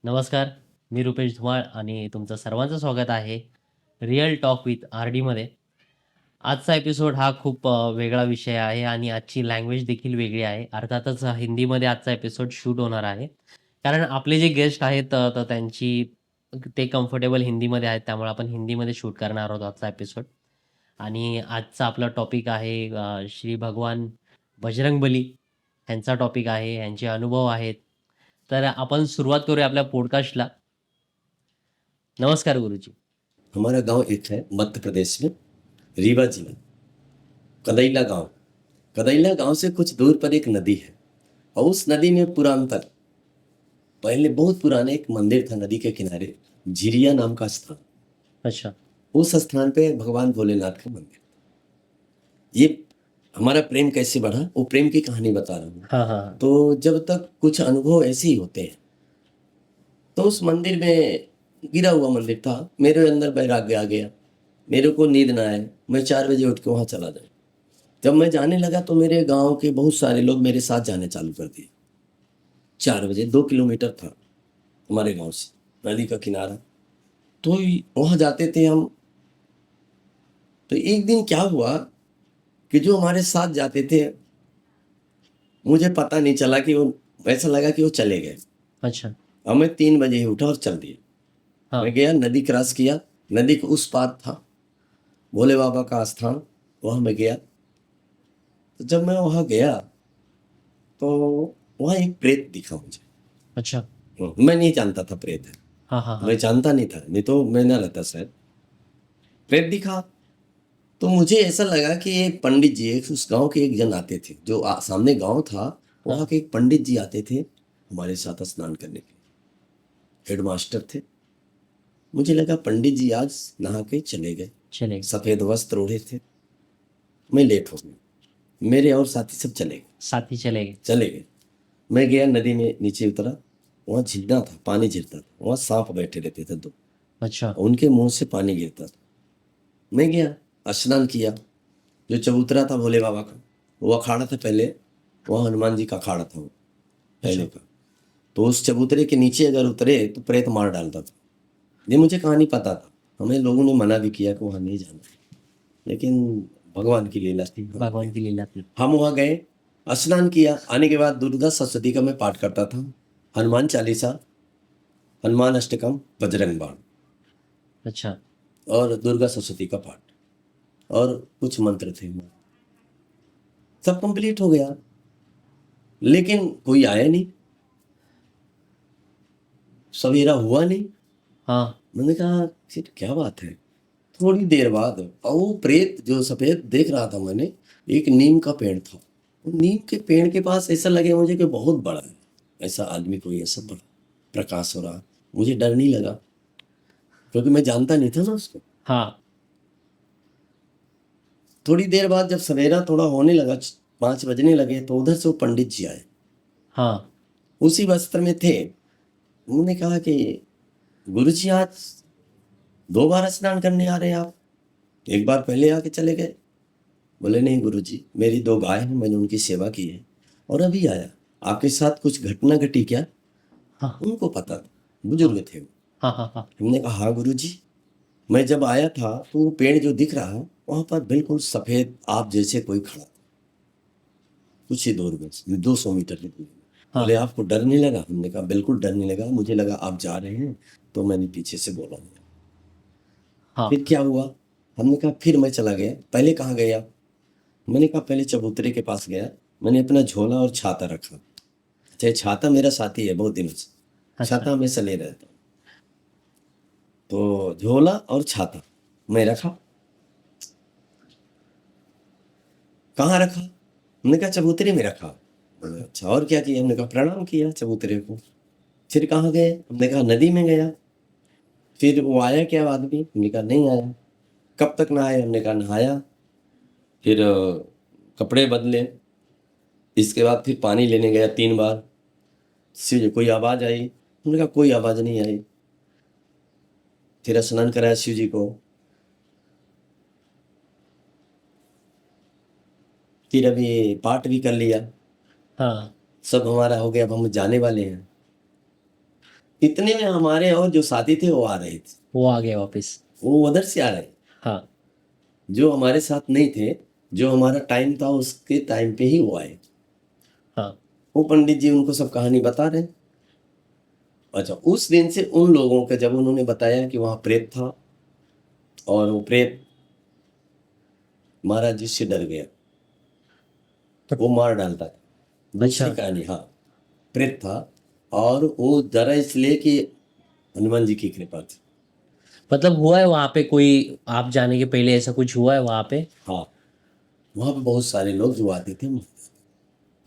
नमस्कार, मी रुपेश धुमाळ आणि तुमचं सर्वांचं स्वागत आहे रिअल टॉक विथ आर-डीमध्ये. आजचा एपिसोड हा खूप वेगळा विषय आहे आणि आजची लँग्वेज देखील वेगळी आहे. अर्थातच हिंदीमध्ये आजचा एपिसोड शूट होणार आहे. कारण आपले जे गेस्ट आहेत तर त्यांची ते कम्फर्टेबल हिंदीमध्ये आहेत. त्यामुळे आपण हिंदीमध्ये शूट करणार आहोत आजचा एपिसोड. आणि आजचा आपला टॉपिक आहे श्री भगवान बजरंगबली ह्यांचा टॉपिक आहे, ह्यांचे अनुभव आहेत. तर आपण सुरुवात करूया आपल्या पॉडकास्टला. नमस्कार गुरुजी. हमारा गांव एक है मध्य प्रदेश में, रीवा जिला, कदैला गांव। कदैला गांव से कुछ दूर पर एक नदी है और उस नदी में पुरातन पहले बहुत पुराने एक मंदिर था नदी के किनारे, झिरिया नाम का स्थान। अच्छा. उस स्थान पे भगवान भोलेनाथ का मंदिर। ये हमारा प्रेम कैसे बढ़ा वो प्रेम की कहानी बता रहा हूँ। हाँ, हाँ, हाँ. तो जब तक कुछ अनुभव ऐसे ही होते हैं, तो उस मंदिर में गिरा हुआ मंदिर था, मेरे अंदर वैराग्य आ गया। मेरे को नींद ना आए, मैं 4 बजे उठ के वहाँ चला जाऊँ। जब मैं जाने लगा तो मेरे गांव के बहुत सारे लोग मेरे साथ जाने चालू कर दिए। 4 बजे 2 किलोमीटर था हमारे गांव से नदी का किनारा, तो वहाँ जाते थे हम। तो एक दिन क्या हुआ कि जो हमारे साथ जाते थे, मुझे पता नहीं चला कि वो, ऐसा लगा कि वो चले गए। अच्छा. और मैं 3 बजे ही उठा और चल दिया। हाँ. मैं गया, नदी क्रॉस किया, नदी के उस पार था भोले बाबा का स्थान, वहाँ मैं गया। तो जब मैं वहाँ गया तो वहाँ एक प्रेत दिखा मुझे। अच्छा. मैं नहीं जानता था प्रेत है, हाँ, हाँ, हाँ. मैं जानता नहीं था, नहीं तो मैं ना रहता शायद। प्रेत दिखा तो मुझे ऐसा लगा कि एक पंडित जी, एक उस गांव के एक जन आते थे, जो सामने गांव था, वहाँ के एक पंडित जी आते थे हमारे साथ स्नान करने के, हेडमास्टर थे। मुझे लगा पंडित जी आज नहा के चले गए, चलेगा. सफेद वस्त्र ओढ़े थे। मैं लेट हो गया, मेरे और साथी सब चले चलेगा. गए। मैं गया, नदी में नीचे उतरा, वहाँ झिरना था, पानी झिरता था, वहाँ सांप बैठे रहते थे 2, अच्छा. उनके मुंह से पानी गिरता था। मैं गया, स्नान किया। जो चबूतरा था भोले बाबा का, वो अखाड़ा था पहले, वहाँ हनुमान जी का अखाड़ा था वो पहले का। तो उस चबूतरे के नीचे अगर उतरे तो प्रेत मार डालता था। ये मुझे कहानी पता था, हमें लोगों ने मना भी किया कि वहाँ नहीं जाना, लेकिन भगवान की लीला थी। भगवान की लीला थी. हम वहाँ गए, स्नान किया। आने के बाद दुर्गा सप्तशती का मैं पाठ करता था, हनुमान चालीसा, हनुमान अष्टकम, बजरंग बाण, अच्छा. और दुर्गा सप्तशती का पाठ, और कुछ मंत्र थे। सब कंप्लीट हो गया, लेकिन कोई आया नहीं, सवेरा हुआ नहीं। हाँ. मैंने कहा फिर क्या बात है। थोड़ी देर बाद वो प्रेत जो सफेद देख रहा था मैंने, एक नीम का पेड़ था, नीम के पेड़ के पास ऐसा लगे मुझे कि बहुत बड़ा है, ऐसा आदमी कोई ऐसा बड़ा प्रकाश हो रहा। मुझे डर नहीं लगा, क्योंकि मैं जानता नहीं था ना उसको। हाँ. थोड़ी देर बाद जब सवेरा थोड़ा होने लगा, 5 बजने लगे, तो उधर से वो पंडित जी आए, हाँ. उसी वस्त्र में थे। उन्होंने कहा कि गुरुजी आज 2 बार स्नान करने आ रहे हैं आप, एक बार पहले आके चले गए। बोले नहीं गुरुजी, मेरी 2 गाय हैं, मैंने उनकी सेवा की है और अभी आया। आपके साथ कुछ घटना घटी क्या? हाँ. उनको पता था, बुजुर्ग थे वो। हाँ, हाँ, हाँ. हमने कहा हाँ गुरुजी, मैं जब आया था तो वो पेड़ जो दिख रहा है वहां पर बिल्कुल सफेद आप जैसे कोई खड़ा था, कुछ ही दूर में, 200 मीटर की दूरी में। हाँ. बोले आपको डर नहीं लगा? हमने कहा बिल्कुल डर नहीं लगा, मुझे लगा आप जा रहे हैं तो मैंने पीछे से बोला नहीं। हाँ. फिर क्या हुआ? हमने कहा फिर मैं चला गया। पहले कहाँ गए आप? मैंने कहा पहले चबूतरे के पास गया, मैंने अपना झोला और छाता रखा। अच्छा, छाता मेरा साथी है बहुत दिनों से, अच्छा. छाता हमेशा ले रहता हूँ। तो झोला और छाता मैं रखा। कहाँ रखा? हमने कहा चबूतरे में रखा। बोले अच्छा, और क्या किया? हमने कहा प्रणाम किया चबूतरे को। फिर कहाँ गए? हमने कहा नदी में गया। फिर वो आया क्या आदमी? हमने कहा नहीं आया। कब तक नहाए? हमने कहा नहाया। फिर कपड़े बदले, इसके बाद फिर पानी लेने गया 3 बार। शिव कोई आवाज़ आई? हमने कहा कोई आवाज़ नहीं आई। फिर स्नान कराया शिव जी को। फिर अभी पाठ भी कर लिया, हाँ. सब हमारा हो गया, अब हम जाने वाले हैं। इतने में हमारे और जो साथी थे वो आ रहे थे, वो आ गए वापस। वो उधर से आ रहे, हाँ। जो हमारे साथ नहीं थे, जो हमारा टाइम था उसके टाइम पे ही वो आए। हाँ। वो पंडित जी उनको सब कहानी बता रहे। अच्छा, उस दिन से उन लोगों का जब उन्होंने बताया कि वहाँ प्रेत था और वो प्रेत महाराज जी से डर गया, वो मार डालता है। दूसरी अच्छा। कहानी, हाँ, प्रेत था और वो डरा इसलिए कि हनुमान जी की कृपा थी। मतलब हुआ है वहां पे कोई, आप जाने के पहले ऐसा कुछ हुआ है वहां पे? हाँ, वहाँ पे बहुत सारे लोग जो आते थे।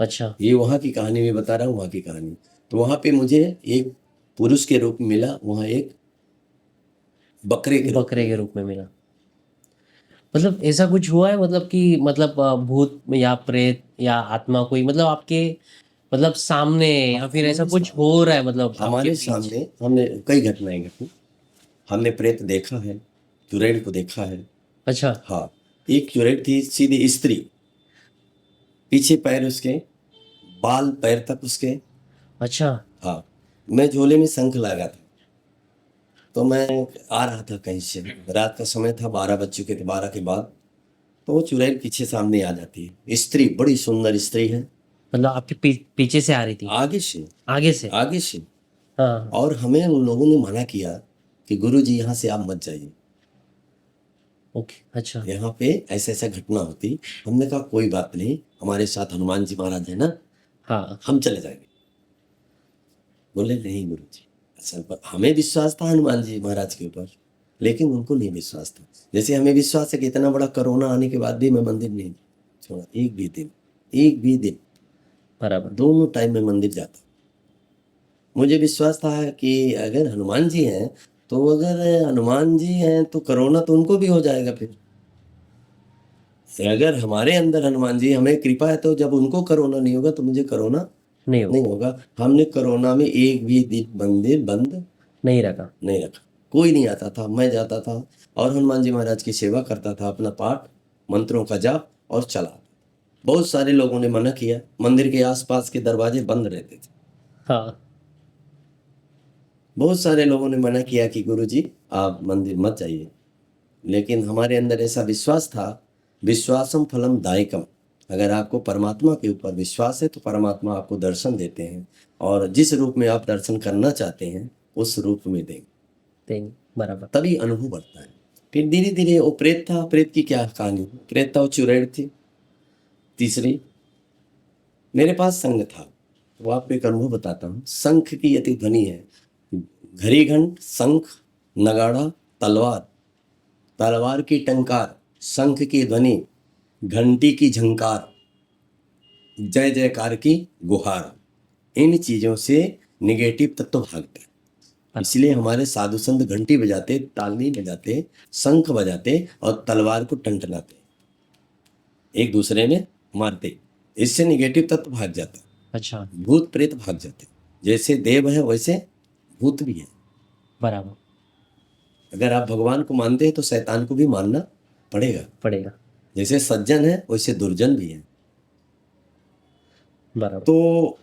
अच्छा। ये वहाँ की कहानी मैं बता रहा हूँ, वहाँ की कहानी। तो वहाँ पे मुझे एक पुरुष के रूप में मिला, वहाँ एक बकरे के रूप में बकरे के मिला। रूप में मिला। मतलब ऐसा कुछ हुआ है, मतलब कि मतलब भूत या प्रेत या आत्मा कोई मतलब आपके मतलब सामने, या फिर ऐसा हमारे कुछ सामने हो रहा है मतलब आपके हमारे बीच? सामने हमने कई घटनाएं घटी। हमने प्रेत देखा है, चुड़ैल को देखा है। अच्छा। हाँ, एक चुड़ैल थी सीधी स्त्री, पीछे पैर उसके, बाल पैर तक उसके। अच्छा। हाँ, मैं झोले में शंख लगा था, तो मैं आ रहा था कहीं से, रात का समय था, 12 बज चुके थे, 12 के बाद। तो वो चुड़ैल पीछे सामने आ जाती है, स्त्री, बड़ी सुंदर स्त्री है, मतलब आपके पीछे से आ रही थी? आगे से, आगे से? आगे से। हाँ। और हमें उन लोगों ने मना किया कि गुरु जी यहाँ से आप मत जाइए, ओके। अच्छा। यहाँ पे ऐसा ऐसा घटना होती। हमने कहा कोई बात नहीं, हमारे साथ हनुमान जी महाराज है ना, हाँ। हम चले जाएंगे। बोले नहीं गुरु जी, असल पर हमें विश्वास था हनुमान जी महाराज के ऊपर, लेकिन उनको नहीं विश्वास था। जैसे हमें विश्वास है कि इतना बड़ा कोरोना आने के बाद भी मैं मंदिर नहीं छोड़ा, एक भी दिन, एक भी दिन। बराबर। दोनों टाइम में मंदिर जाता। मुझे विश्वास था कि अगर हनुमान जी हैं, तो अगर हनुमान जी हैं तो कोरोना तो उनको भी हो जाएगा फिर। अगर हमारे अंदर हनुमान जी, हमें कृपा है, तो जब उनको कोरोना नहीं होगा तो मुझे कोरोना नहीं नहीं हो, होगा। हमने कोरोना में एक भी दिन मंदिर बंद नहीं रखा। नहीं रखा। कोई नहीं आता था, मैं जाता था और हनुमान जी महाराज की सेवा करता था, अपना पाठ मंत्रों का जाप और चला। बहुत सारे लोगों ने मना किया, मंदिर के आसपास के दरवाजे बंद रहते थे। हाँ। बहुत सारे लोगों ने मना किया कि गुरुजी आप मंदिर मत जाइए, लेकिन हमारे अंदर ऐसा विश्वास था, विश्वासम फलम दायकम। अगर आपको परमात्मा के ऊपर विश्वास है तो परमात्मा आपको दर्शन देते हैं, और जिस रूप में आप दर्शन करना चाहते हैं उस रूप में देंगे, देंगे। बराबर। तभी अनुभव बढ़ता है। फिर धीरे धीरे वो प्रेत था, प्रेत की क्या कहानी, प्रेत था, वो चुड़ैल थी। तीसरी, मेरे पास संग था, वो आपको एक अनुभव बताता हूँ। शंख की यति ध्वनि है, घड़ी घंट, शंख, नगाड़ा, तलवार, तलवार की टंकार, शंख की ध्वनि, घंटी की झंकार, जय जयकार की गुहार, इन चीजों से निगेटिव तत्व भागते हैं। इसलिए हमारे साधु संत घंटी बजाते, ताली बजाते, शंख बजाते और तलवार को टंटनाते, एक दूसरे में मारते। इससे निगेटिव तत्व भाग जाता, अच्छा। भूत प्रेत भाग जाते। जैसे देव है वैसे भूत भी है। बराबर। अगर आप भगवान को मानते हैं तो शैतान को भी मानना पड़ेगा। पड़ेगा। जैसे सज्जन है वैसे दुर्जन भी है। बराबर। तो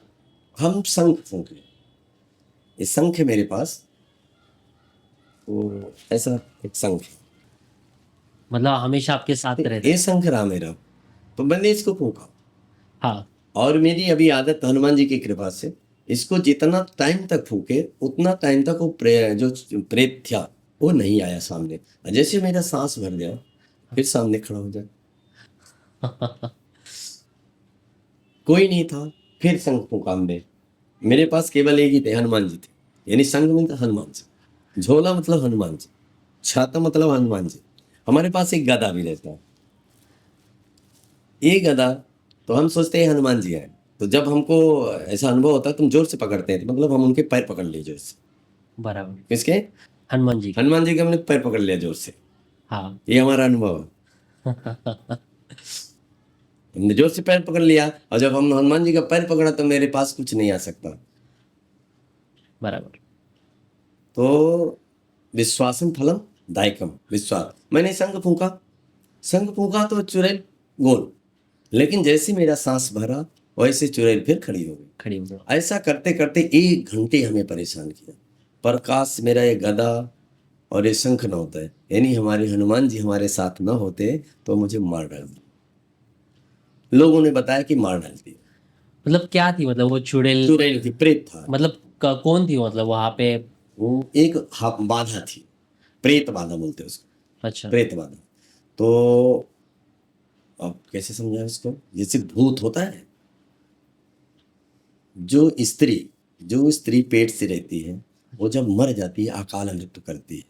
हम शंख फूंके, ये शंख है मेरे पास, तो ऐसा एक शंख है। मतलब हमेशा आपके साथ तो रहते ये हैं। शंख रहा मेरा, तो मैंने इसको फूंका। हाँ। और और मेरी अभी आदत हनुमान जी की कृपा से, इसको जितना टाइम तक फूके उतना टाइम तक वो जो प्रेत था वो नहीं आया सामने। जैसे मेरा सांस भर गया फिर सामने खड़ा हो जाए, कोई नहीं था। फिर शंख फूका हमने, मेरे पास केवल एक ही थे, हनुमान जी थे। यानी संघ मतलब हनुमान जी, झोला मतलब हनुमान जी, छाता मतलब हनुमान जी। हमारे पास एक गदा भी रहता है। ये गदा, तो हम सोचते हैं हनुमान जी हैं, तो जब हमको ऐसा अनुभव होता है तो हम जोर से पकड़ते हैं, तो मतलब हम उनके पैर पकड़ लिए जोर से। बराबर। किसके? हनुमान जी के। हनुमान जी के हमने पैर पकड़ लिया जोर से। हाँ। ये हमारा अनुभव है। हमने जोर से पैर पकड़ लिया, और जब हम हनुमान जी का पैर पकड़ा तो मेरे पास कुछ नहीं आ सकता। बराबर। तो विश्वासम फलम दायकम, विश्वास। मैंने शंख फूंका तो चुड़ैल गोल, लेकिन जैसे मेरा सांस भरा वैसे चुड़ैल फिर खड़ी हो गई। खड़ी हो गई। ऐसा करते करते 1 घंटे हमें परेशान किया। प्रकाश मेरा ये गदा और ये शंख न होता है, यानी हमारे हनुमान जी हमारे साथ न होते तो मुझे मार डालते। लोगों ने बताया कि मार डालती। मतलब क्या थी, मतलब वो चुड़ैल, चुड़ैल थी, प्रेत था। मतलब कौन थी, मतलब वहां पे? वो एक बाधा थी, प्रेत बाधा बोलते हैं उसको, अच्छा। प्रेत बाधा। तो अब कैसे समझाएं इसको, जैसे भूत होता है, जो स्त्री पेट से रहती है वो जब मर जाती है अकाल मृत्यु करती है,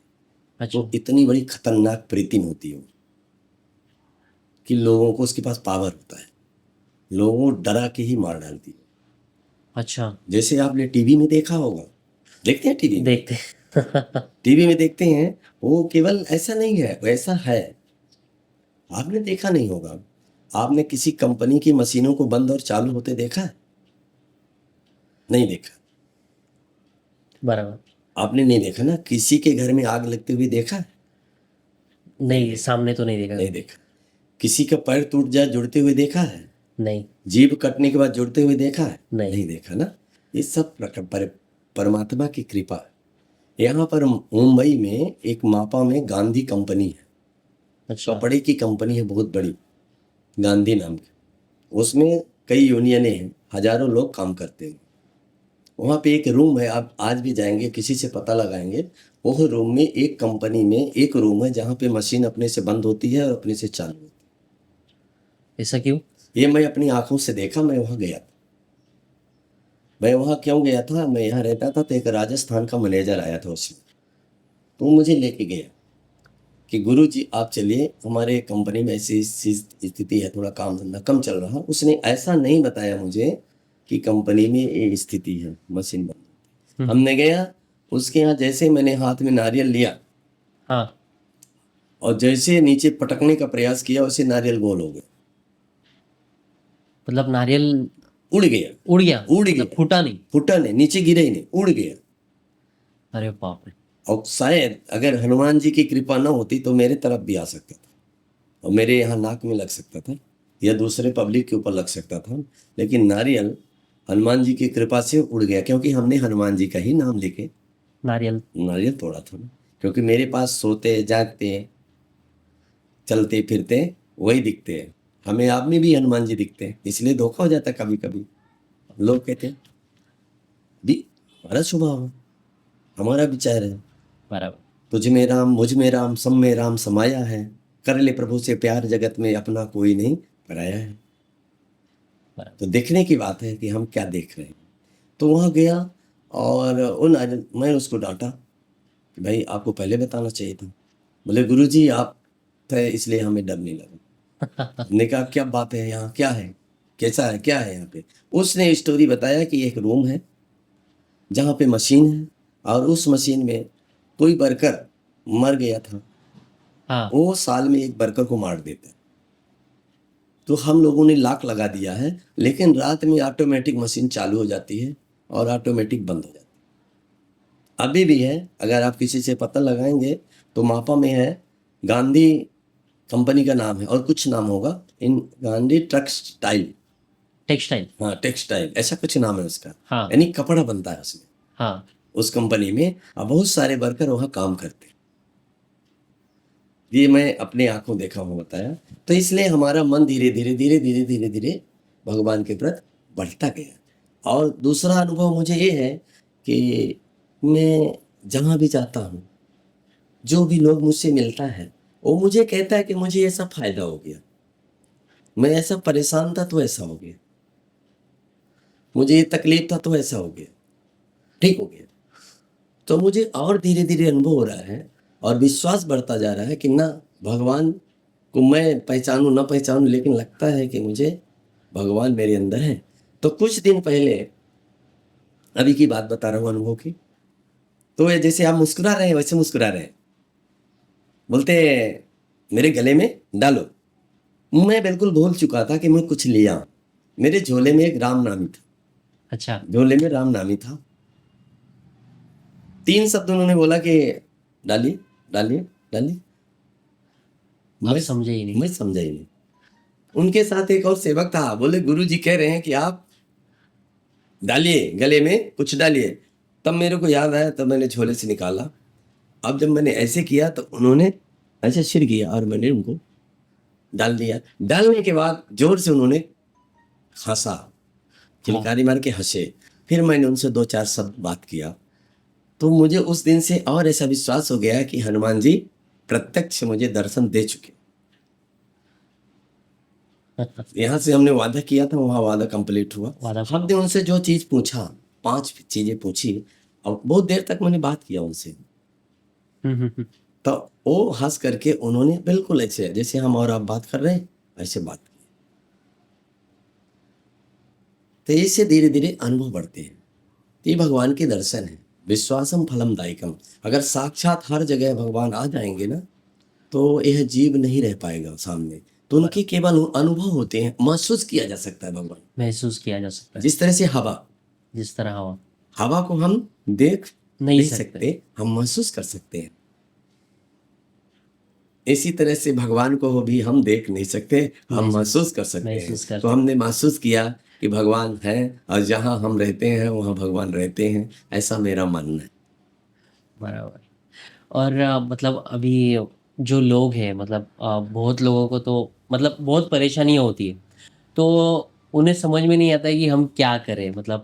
अच्छा। तो इतनी बड़ी खतरनाक प्रीति होती है वो, कि लोगों को उसके पास पावर होता है, लोगों को डरा के ही मार डालती है। अच्छा। जैसे आपने टीवी में देखा होगा, देखते हैं टीवी में, देखते। टीवी में देखते हैं, वो केवल ऐसा नहीं है, वैसा है। आपने देखा नहीं होगा, आपने किसी कंपनी की मशीनों को बंद और चालू होते देखा है? नहीं देखा। बराबर। आपने नहीं देखा ना, किसी के घर में आग लगते हुए देखा है? नहीं, सामने तो नहीं देखा। नहीं देखा। किसी का पैर टूट जाए जुड़ते हुए देखा है? नहीं। जीभ कटने के बाद जुड़ते हुए देखा है? नहीं। देखा ना। ये सब परमात्मा की कृपा है। यहाँ पर मुंबई में एक मापा में गांधी कंपनी है, अच्छा। कपड़े की कंपनी है बहुत बड़ी, गांधी नाम की। उसमें कई यूनियनें हैं, हजारों लोग काम करते हैं। वहाँ पे एक रूम है, आप आज भी जाएंगे किसी से पता लगाएंगे, वो रूम में एक कंपनी में एक रूम है जहाँ पे मशीन अपने से बंद होती है और अपने से चालू होती है। ऐसा क्यों? ये मैं अपनी आंखों से देखा, मैं वहाँ गया था। मैं वहाँ क्यों गया था, मैं यहाँ रहता था तो एक राजस्थान का मैनेजर आया था उसमें, तो मुझे लेके गया कि गुरुजी आप चलिए, हमारे कंपनी में ऐसी स्थिति है, थोड़ा काम धंधा कम चल रहा। उसने ऐसा नहीं बताया मुझे कि कंपनी में ये स्थिति है, मशीन बंद। हमने गया उसके यहाँ, जैसे मैंने हाथ में नारियल लिया हाँ। और जैसे नीचे पटकने का प्रयास किया, वैसे नारियल गोल हो गया, मतलब नारियल उड़ गया। उड़ गया? उड़ मतलब गया, फूटा नहीं? फूटा नहीं, नीचे गिरा ही नहीं, उड़ गया। अरे बाप रे। और शायद अगर हनुमान जी की कृपा ना होती तो मेरे तरफ भी आ सकता था और मेरे यहाँ नाक में लग सकता था या दूसरे पब्लिक के ऊपर लग सकता था, लेकिन नारियल हनुमान जी की कृपा से उड़ गया, क्योंकि हमने हनुमान जी का ही नाम लेके नारियल तोड़ा था ना। क्योंकि मेरे पास सोते जागते चलते फिरते वही दिखते हैं, हमें आप में भी हनुमान जी दिखते हैं, इसलिए धोखा हो जाता है कभी कभी। लोग कहते हैं भी हमारा स्वभाव है, हमारा विचार है, बराबर। तुझ में राम मुझ में राम सब में राम समाया है, कर ले प्रभु से प्यार जगत में अपना कोई नहीं पराया है। बराबर। तो देखने की बात है कि हम क्या देख रहे हैं। तो वहाँ गया और मैं उसको डांटा कि भाई आपको पहले बताना चाहिए था। बोले गुरुजी आप थे इसलिए हमें डर नहीं लगा। हमने कहा क्या बात है, यहाँ क्या है, कैसा है, क्या है यहाँ पे। उसने स्टोरी बताया कि एक रूम है जहाँ पे मशीन है और उस मशीन में कोई वर्कर मर गया था, हाँ। वो साल में एक वर्कर को मार देता है। तो हम लोगों ने लाक लगा दिया है, लेकिन रात में ऑटोमेटिक मशीन चालू हो जाती है और ऑटोमेटिक बंद हो जाती है। अभी भी है, अगर आप किसी से पता लगाएंगे तो मापा में है, गांधी कंपनी का नाम है और कुछ नाम होगा, इन गांधी टेक्सटाइल, टेक्सटाइल। हाँ टेक्सटाइल ऐसा कुछ नाम है उसका, हाँ। यानी कपड़ा बनता है उसमें, हाँ। उस कंपनी में। अब बहुत सारे वर्कर वहाँ काम करते हैं, ये मैं अपने आंखों देखा हूँ, बताया। तो इसलिए हमारा मन धीरे धीरे धीरे धीरे धीरे धीरे भगवान के प्रति बढ़ता गया। और दूसरा अनुभव मुझे ये है कि मैं जहाँ भी जाता हूँ, जो भी लोग मुझसे मिलता है वो मुझे कहता है कि मुझे ऐसा फायदा हो गया, मैं ऐसा परेशान था तो ऐसा हो गया, मुझे ये तकलीफ था तो ऐसा हो गया, ठीक हो गया। तो मुझे और धीरे धीरे अनुभव हो रहा है और विश्वास बढ़ता जा रहा है कि ना, भगवान को मैं पहचानूं ना पहचानूं, लेकिन लगता है कि मुझे भगवान मेरे अंदर है। तो कुछ दिन पहले, अभी की बात बता रहा हूँ अनुभव की, तो ये जैसे आप मुस्कुरा रहे हैं वैसे मुस्कुरा रहे हैं, बोलते मेरे गले में डालो। मैं बिल्कुल भूल चुका था कि मैं कुछ लिया, मेरे झोले में एक राम नामी था। अच्छा। झोले में राम नामी था। 3 शब्द उन्होंने बोला कि डालिए डालिए डालिए। आप समझे ही नहीं। मैं समझा ही नहीं। उनके साथ एक और सेवक था, बोले गुरुजी कह रहे हैं कि आप डालिए, गले में कुछ डालिए। तब मेरे को याद आया, तब मैंने झोले से निकाला। अब जब मैंने ऐसे किया तो उन्होंने ऐसे सिर किया और मैंने उनको डाल दिया। डालने के बाद जोर से उन्होंने हंसा, किलकारी मार के हंसे। फिर मैंने उनसे 2-4 शब्द बात किया, तो मुझे उस दिन से और ऐसा विश्वास हो गया कि हनुमान जी प्रत्यक्ष मुझे दर्शन दे चुके। यहाँ से हमने वादा किया था, वहाँ वादा कंप्लीट हुआ। वादा हमने उनसे जो चीज पूछा, 5 चीजें पूछी और बहुत देर तक मैंने बात किया उनसे। तो वो हंस करके उन्होंने बिल्कुल ऐसे जैसे हम और आप बात कर रहे हैं ऐसे बात की। तो इससे धीरे धीरे अनुभव बढ़ते हैं। ये भगवान के दर्शन है। विश्वासम फलम दायकम। अगर साक्षात हर जगह भगवान आ जाएंगे ना, तो यह जीव नहीं रह पाएगा सामने। तो उनके केवल अनुभव होते हैं, महसूस किया जा सकता है भगवान। महसूस किया जा सकता है, जिस तरह से हवा, जिस तरह हवा हवा को हम देख नहीं नहीं सकते। सकते, हम महसूस कर सकते हैं। इसी तरह से भगवान को भी हम देख नहीं सकते, हम महसूस कर सकते हैं। महसूस कर तो हमने महसूस किया कि भगवान है और जहाँ हम रहते हैं वहाँ भगवान रहते हैं, ऐसा मेरा मानना है। बराबर। और मतलब अभी जो लोग हैं, मतलब बहुत लोगों को तो मतलब बहुत परेशानियाँ होती है, तो उन्हें समझ में नहीं आता है कि हम क्या करें, मतलब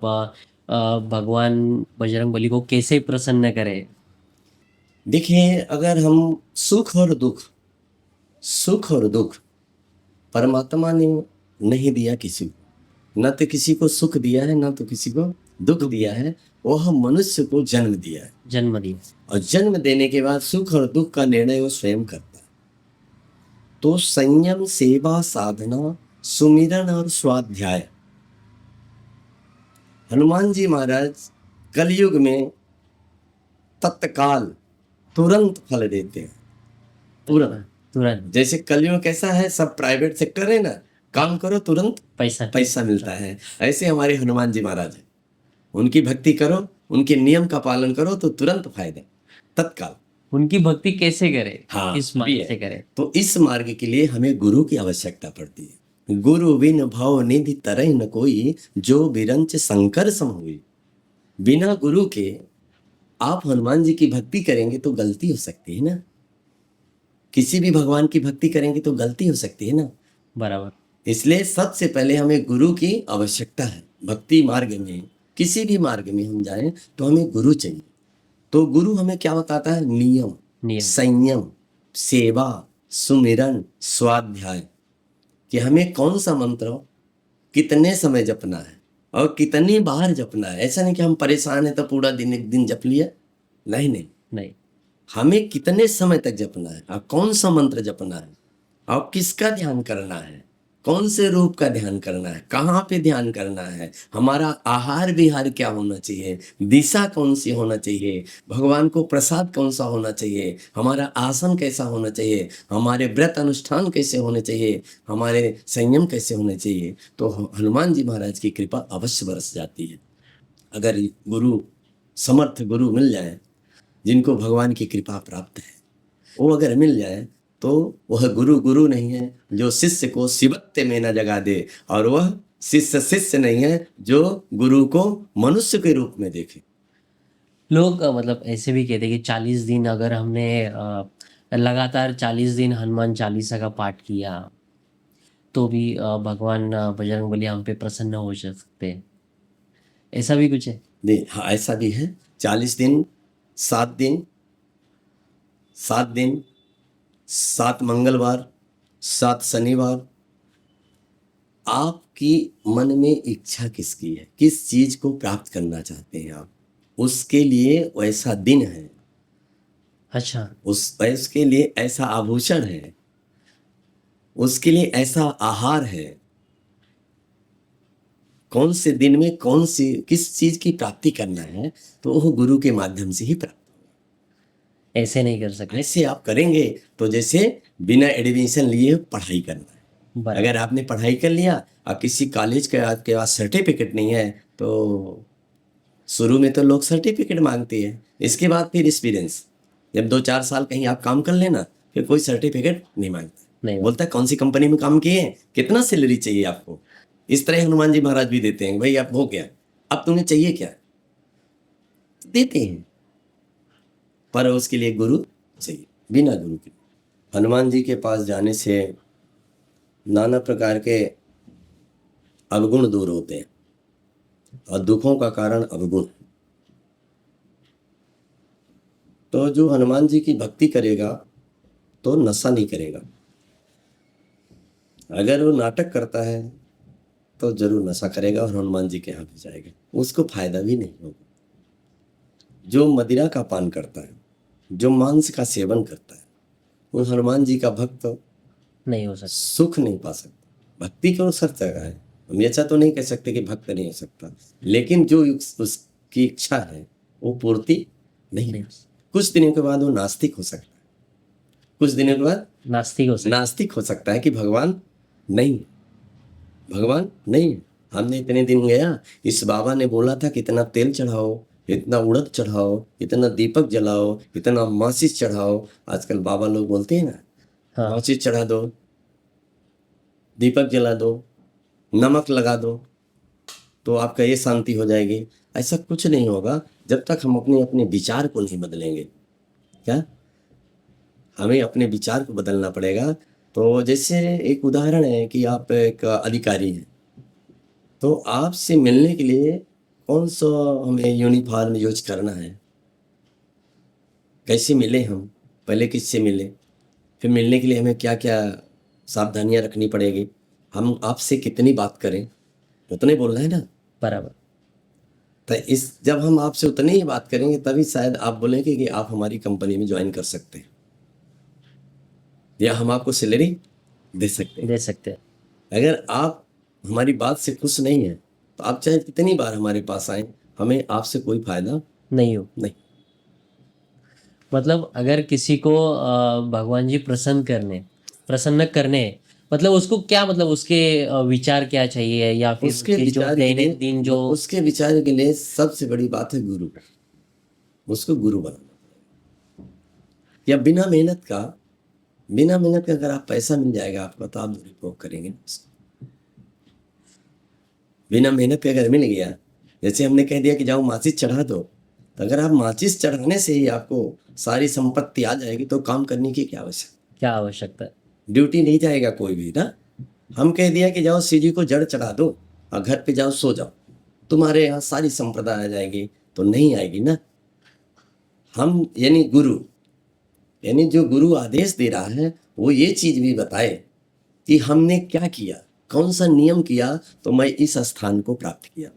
भगवान बजरंग बली को कैसे प्रसन्न करें। देखिए, अगर हम सुख और दुख परमात्मा ने नहीं दिया किसी को। न तो किसी को सुख दिया है, न तो किसी को दुख दिया है। वह मनुष्य को जन्म दिया है, जन्म दिया। और जन्म देने के बाद सुख और दुख का निर्णय वो स्वयं करता है। तो संयम, सेवा, साधना, सुमिरन और स्वाध्याय। हनुमान जी महाराज कलयुग में तत्काल तुरंत फल देते हैं, तुरंत। तुरंत जैसे कलयुग कैसा है, सब प्राइवेट सेक्टर है ना, काम करो तुरंत पैसा पैसा मिलता है। ऐसे हमारे हनुमान जी महाराज है। उनकी भक्ति करो, उनके नियम का पालन करो तो तुरंत फायदे, तत्काल। उनकी भक्ति कैसे करें, हाँ, किस मार्ग से करें। तो इस मार्ग के लिए हमें गुरु की आवश्यकता पड़ती है। गुरु बिन भव निधि तरह न कोई, जो बिरंच शंकर सम हुई। बिना गुरु के आप हनुमान जी की भक्ति करेंगे तो गलती हो सकती है ना। किसी भी भगवान की भक्ति करेंगे तो गलती हो सकती है ना। बराबर। इसलिए सबसे पहले हमें गुरु की आवश्यकता है। भक्ति मार्ग में, किसी भी मार्ग में हम जाएं तो हमें गुरु चाहिए। तो गुरु हमें क्या बताता है? नियम, नियम। संयम, सेवा, सुमिरन, स्वाध्याय। कि हमें कौन सा मंत्र कितने समय जपना है और कितनी बार जपना है। ऐसा नहीं कि हम परेशान हैं तो पूरा दिन एक दिन जप लिया, नहीं नहीं। नहीं, हमें कितने समय तक जपना है और कौन सा मंत्र जपना है और किसका ध्यान करना है, कौन से रूप का ध्यान करना है, कहाँ पे ध्यान करना है, हमारा आहार विहार क्या होना चाहिए, दिशा कौन सी होना चाहिए, भगवान को प्रसाद कौन सा होना चाहिए, हमारा आसन कैसा होना चाहिए, हमारे व्रत अनुष्ठान कैसे होने चाहिए, हमारे संयम कैसे होने चाहिए। तो हनुमान जी महाराज की कृपा अवश्य बरस जाती है। अगर गुरु, समर्थ गुरु मिल जाए, जिनको भगवान की कृपा प्राप्त है, वो अगर मिल जाए तो वह गुरु गुरु नहीं है जो शिष्य को शिवत्य में न जगा दे, और वह शिष्य शिष्य नहीं है जो गुरु को मनुष्य के रूप में देखे। लोग मतलब ऐसे भी कहते हैं कि 40 दिन अगर हमने लगातार 40 दिन हनुमान चालीसा का पाठ किया तो भी भगवान बजरंगबली हम पे प्रसन्न हो सकते हैं। ऐसा भी कुछ है? नहीं, हाँ, ऐसा भी है। 40 दिन, 7 दिन, 7 दिन, 7 मंगलवार, 7 शनिवार। आपकी मन में इच्छा किसकी है, किस चीज को प्राप्त करना चाहते हैं आप, उसके लिए वैसा दिन है, अच्छा। उसके लिए ऐसा आभूषण है, उसके लिए ऐसा आहार है। कौन से दिन में कौन सी किस चीज की प्राप्ति करना है, तो वो गुरु के माध्यम से ही प्राप्त। ऐसे नहीं कर सकते। ऐसे आप करेंगे तो जैसे बिना एडमिशन लिए पढ़ाई करना है। बराबर। अगर आपने पढ़ाई कर लिया और किसी कॉलेज के आपके पास सर्टिफिकेट नहीं है, तो शुरू में तो लोग सर्टिफिकेट मांगते हैं, इसके बाद फिर एक्सपीरियंस। जब 2-4 साल कहीं आप काम कर लेना, फिर कोई सर्टिफिकेट नहीं मांगता। नहीं बोलता है कौन सी कंपनी में काम किए, कितना सैलरी चाहिए आपको। इस तरह हनुमान जी महाराज भी देते हैं, भाई आप हो गया, अब तुम्हें चाहिए क्या। देते हैं, पर उसके लिए गुरु चाहिए। बिना गुरु के हनुमान जी के पास जाने से नाना प्रकार के अवगुण दूर होते हैं, और दुखों का कारण अवगुण। तो जो हनुमान जी की भक्ति करेगा तो नशा नहीं करेगा। अगर वो नाटक करता है तो जरूर नशा करेगा और हनुमान जी के यहाँ भी जाएगा, उसको फायदा भी नहीं होगा। जो मदिरा का पान करता है, जो मांस का सेवन करता है, वो हनुमान जी का भक्त नहीं हो सकता। सुख नहीं पा सकता। भक्ति को सब जगह है, हम ऐसा तो नहीं कह सकते कि भक्त नहीं हो सकता, लेकिन जो उसकी इच्छा है वो पूर्ति नहीं हो। कुछ दिनों के बाद वो नास्तिक हो सकता है, कुछ दिनों के बाद नास्तिक हो सकता है कि भगवान नहीं है, भगवान नहीं है। हमने इतने दिन गया, इस बाबा ने बोला था कि इतना तेल चढ़ाओ, इतना उड़द चढ़ाओ, इतना दीपक जलाओ, इतना माचिस चढ़ाओ। आजकल बाबा लोग बोलते हैं ना, हाँ। माचिस चढ़ा दो, दीपक जला दो, नमक लगा दो, तो आपका ये शांति हो जाएगी। ऐसा कुछ नहीं होगा जब तक हम अपने अपने विचार को नहीं बदलेंगे। क्या हमें अपने विचार को बदलना पड़ेगा। तो जैसे एक उदाहरण है कि आप एक अधिकारी हैं, तो आपसे मिलने के लिए कौन सा हमें यूनिफॉर्म यूज करना है, कैसे मिले हम, पहले किससे मिले, फिर मिलने के लिए हमें क्या क्या सावधानियां रखनी पड़ेगी, हम आपसे कितनी बात करें, उतने बोलना है ना। बराबर। तो जब हम आपसे उतनी ही बात करेंगे तभी शायद आप बोलेंगे कि आप हमारी कंपनी में ज्वाइन कर सकते हैं, या हम आपको सैलरी दे सकते हैं। अगर आप हमारी बात से खुश नहीं है तो आप चाहे कितनी बार हमारे पास आए, हमें आपसे कोई फायदा नहीं। मतलब अगर किसी को भगवान जी प्रसन्न करने मतलब उसको क्या, मतलब उसके विचार क्या चाहिए, या फिर उसके उसके जो विचार के लिए दैनिक दिन जो उसके विचार के लिए सबसे बड़ी बात है गुरु। उसको गुरु बनाना, या बिना मेहनत का अगर आप पैसा मिल जाएगा आपको तो आप दुरुपयोग करेंगे ना उसको। बिना मेहनत के अगर मिल गया, जैसे हमने कह दिया कि जाओ माचिस चढ़ा दो, तो अगर आप माचिस चढ़ाने से ही आपको सारी संपत्ति आ जाएगी तो काम करने की क्या आवश्यकता है। ड्यूटी नहीं जाएगा कोई भी ना। हम कह दिया कि जाओ शिव जी को जड़ चढ़ा दो और घर पे जाओ सो जाओ, तुम्हारे यहाँ सारी संपदा आ जाएगी, तो नहीं आएगी ना। हम यानी जो गुरु आदेश दे रहा है वो ये चीज भी बताए कि हमने क्या किया, कौन सा नियम किया तो मैं इस स्थान को प्राप्त किया।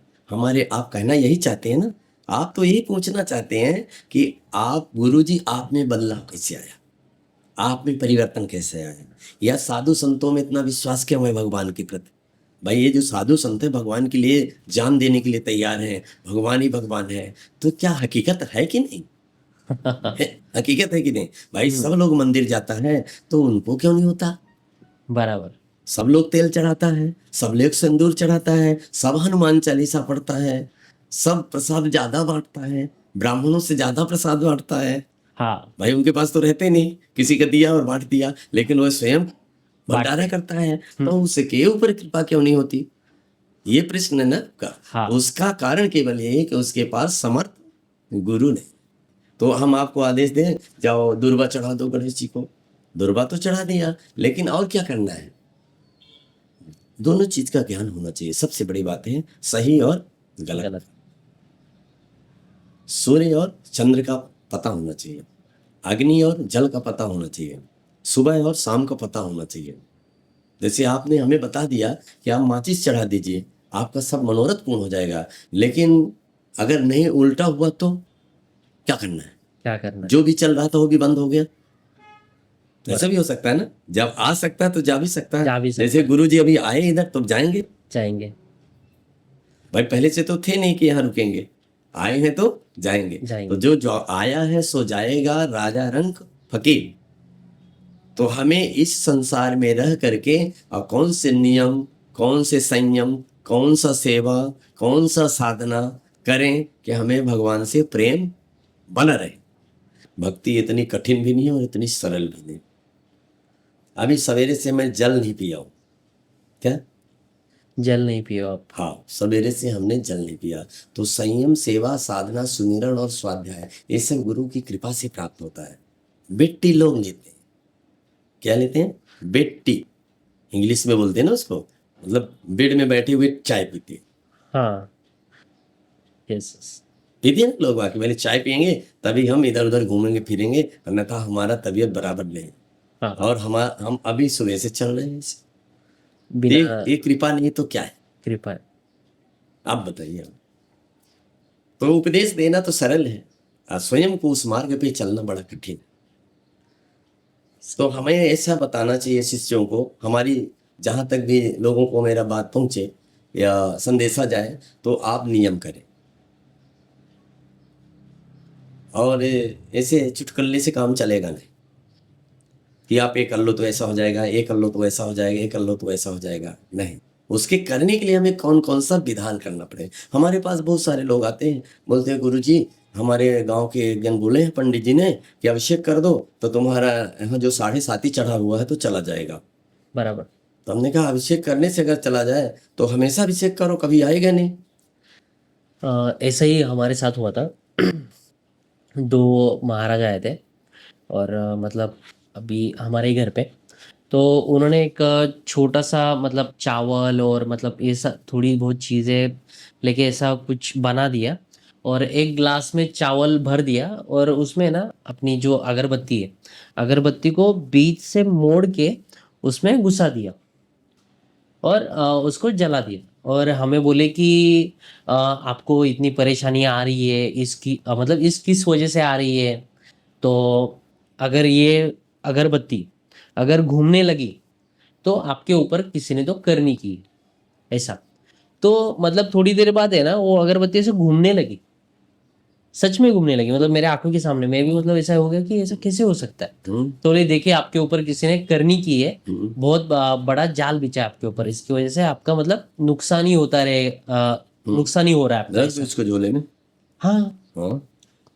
आप कहना यही चाहते हैं ना, आप तो यही पूछना चाहते हैं कि आप गुरुजी आप में बदलाव कैसे आया, आप में परिवर्तन कैसे आया, या साधु संतों में इतना विश्वास क्यों है भगवान के प्रति। भाई ये जो साधु संत है भगवान के लिए जान देने के लिए तैयार हैं, भगवान ही भगवान है, तो क्या हकीकत है कि नहीं हकीकत है कि नहीं भाई। सब लोग मंदिर जाता है तो उनको क्यों नहीं होता। बराबर। सब लोग तेल चढ़ाता है, सब लोग सिंदूर चढ़ाता है, सब हनुमान चालीसा पढ़ता है, सब प्रसाद ज्यादा बांटता है, ब्राह्मणों से ज्यादा प्रसाद बांटता है। हाँ भाई उनके पास तो रहते नहीं, किसी का दिया और बांट दिया, लेकिन वह स्वयं भंडारा करता है, तो उसके ऊपर कृपा क्यों नहीं होती। ये प्रश्न है ना आपका। हाँ। उसका कारण केवल ये है कि उसके पास समर्थ गुरु नहीं। तो हम आपको आदेश दें जाओ दुर्वा चढ़ा दो गणेश जी को, दुर्वा तो चढ़ा दिया, लेकिन और क्या करना है। दोनों चीज का ज्ञान होना चाहिए, सबसे बड़ी बात है सही और गलत। सूर्य और चंद्र का पता होना चाहिए, अग्नि और जल का पता होना चाहिए, सुबह और शाम का पता होना चाहिए। जैसे आपने हमें बता दिया कि आप माचिस चढ़ा दीजिए, आपका सब मनोरथ पूर्ण हो जाएगा, लेकिन अगर नहीं उल्टा हुआ तो क्या करना है। जो भी चल रहा था वो भी बंद हो गया, तो ऐसा भी हो सकता है ना। जब आ सकता है तो जा भी सकता है। जैसे गुरु जी अभी आए इधर तो जाएंगे भाई, पहले से तो थे नहीं कि यहाँ रुकेंगे, आए हैं तो जाएंगे। तो जो आया है सो जाएगा, राजा रंक फकीर। तो हमें इस संसार में रह करके और कौन से नियम, कौन से संयम, कौन सा सेवा, कौन सा साधना करें कि हमें भगवान से प्रेम बना रहे। भक्ति इतनी कठिन भी नहीं है और इतनी सरल भी नहीं। अभी सवेरे से मैं जल नहीं पिया हूं, क्या जल नहीं पियो आप। हाँ, सवेरे से हमने जल नहीं पिया। तो संयम, सेवा, साधना, सुमिरन और स्वाध्याय, ये सब गुरु की कृपा से प्राप्त होता है। बेट्टी लोग लेते हैं। क्या लेते हैं? बेट्टी। इंग्लिश में बोलते हैं ना उसको, मतलब बेड में बैठे हुए चाय पीते हैं। हाँ। यस। पीते हैं ना लोग, बाकी पहले चाय पियेंगे तभी हम इधर उधर घूमेंगे फिरेंगे, अन्यथा हमारा तबीयत बराबर नहीं। हाँ। और हम अभी सुबह से चल रहे हैं ऐसे। बिना ये कृपा नहीं तो क्या है? कृपा है। आप बताइए। तो उपदेश देना तो सरल है, स्वयं को उस मार्ग पे चलना बड़ा कठिन है। तो हमें ऐसा बताना चाहिए शिष्यों को, हमारी जहाँ तक भी लोगों को मेरा बात पहुँचे या संदेशा जाए, तो आप नियम करें। और ऐसे चुटकुले से काम चलेगा नहीं कि आप ये कर लो तो ऐसा हो जाएगा, ये कर लो तो ऐसा हो जाएगा, ये कर लो तो ऐसा हो जाएगा। नहीं, उसके करने के लिए हमें कौन कौन सा विधान करना पड़े। हमारे पास बहुत सारे लोग आते हैं, बोलते हैं गुरुजी हमारे गांव के एक जन बोले हैं पंडित जी ने कि अभिषेक कर दो तो तुम्हारा यहाँ जो 7.5 चढ़ा हुआ है तो चला जाएगा। बराबर। तो हमने कहा अभिषेक करने से अगर चला जाए तो हमेशा अभिषेक करो, कभी आएगा नहीं। ऐसा ही हमारे साथ हुआ था। दो महाराज आए थे और मतलब अभी हमारे ही घर पे। तो उन्होंने एक छोटा सा मतलब चावल और मतलब ये सब थोड़ी बहुत चीज़ें लेके ऐसा कुछ बना दिया और एक ग्लास में चावल भर दिया और उसमें ना अपनी जो अगरबत्ती है, अगरबत्ती को बीच से मोड़ के उसमें घुसा दिया और उसको जला दिया और हमें बोले कि आपको इतनी परेशानियां आ रही है इसकी मतलब इस किस वजह से आ रही है। तो अगर ये अगरबत्ती अगर घूमने लगी तो आपके ऊपर किसी ने तो करनी की ऐसा। तो मतलब थोड़ी देर बाद है ना वो अगरबत्ती से घूमने लगी, सच में घूमने लगी मतलब मेरे आंखों के सामने। मैं भी मतलब ऐसा हो गया कि ऐसा कैसे हो सकता है। तो बोले देखिए आपके ऊपर किसी ने करनी की है, बहुत बड़ा जाल बिछा है आपके ऊपर, इसकी वजह से आपका मतलब नुकसान ही होता रहे, नुकसान ही हो रहा है आपका दर्द ऐसा। उसको झोले में। हाँ। हाँ।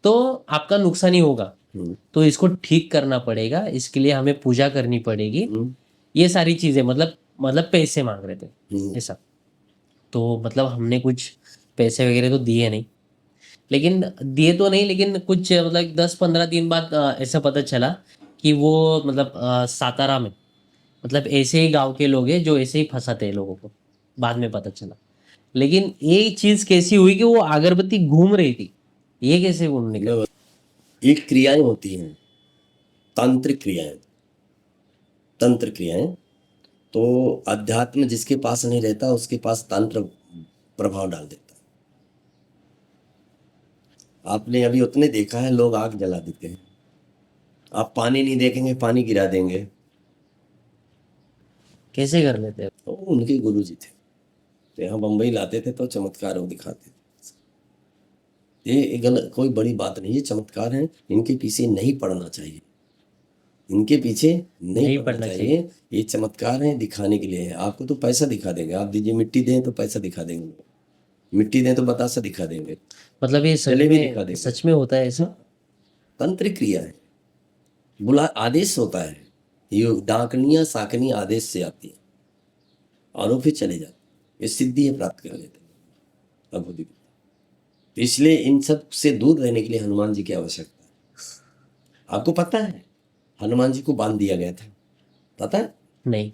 तो आपका नुकसान ही होगा, तो इसको ठीक करना पड़ेगा, इसके लिए हमें पूजा करनी पड़ेगी। ये सारी चीजें मतलब पैसे मांग रहे थे ऐसा। तो मतलब हमने कुछ पैसे वगैरह तो दिए नहीं, लेकिन दिए तो नहीं, लेकिन कुछ मतलब 10-15 दिन बाद ऐसा पता चला कि वो मतलब सातारा में मतलब ऐसे ही गांव के लोग हैं जो ऐसे ही फंसाते हैं लोगों को, बाद में पता चला। लेकिन ये चीज कैसी हुई कि वो अगरबत्ती घूम रही थी, ये कैसे घूमने का। मतलब ये क्रियाएं होती हैं, तांत्रिक क्रियाएं, तंत्र क्रियाएं। तो अध्यात्म जिसके पास नहीं रहता उसके पास तंत्र प्रभाव डाल देता है। आपने अभी उतने देखा है, लोग आग जला देते हैं, आप पानी नहीं देखेंगे पानी गिरा देंगे। कैसे कर लेते हैं। तो उनके गुरु जी थे, तो यहाँ बम्बई लाते थे तो चमत्कार वो दिखाते थे। ये गलत कोई बड़ी बात नहीं, ये चमत्कार है, इनके पीछे नहीं पड़ना चाहिए, इनके पीछे नहीं पड़ना चाहिए। ये चमत्कार है, दिखाने के लिए है। आपको तो पैसा दिखा देंगे, आप दीजिए मिट्टी दें तो पैसा दिखा देंगे, मिट्टी दें तो बतासा दिखा देंगे, मतलब ये जलेबी दिखा देंगे। सच में होता है ऐसा। तंत्र क्रिया है, बुला आदेश होता है। ये डाकनियां साकनी आदेश से आती है और वो फिर चले जाते, ये सिद्धि है प्राप्त कर लेते हैं अद्भुत। तो इसलिए इन सब से दूर रहने के लिए हनुमान जी की आवश्यकता है। आपको पता है हनुमान जी को बांध दिया गया था, पता है? नहीं।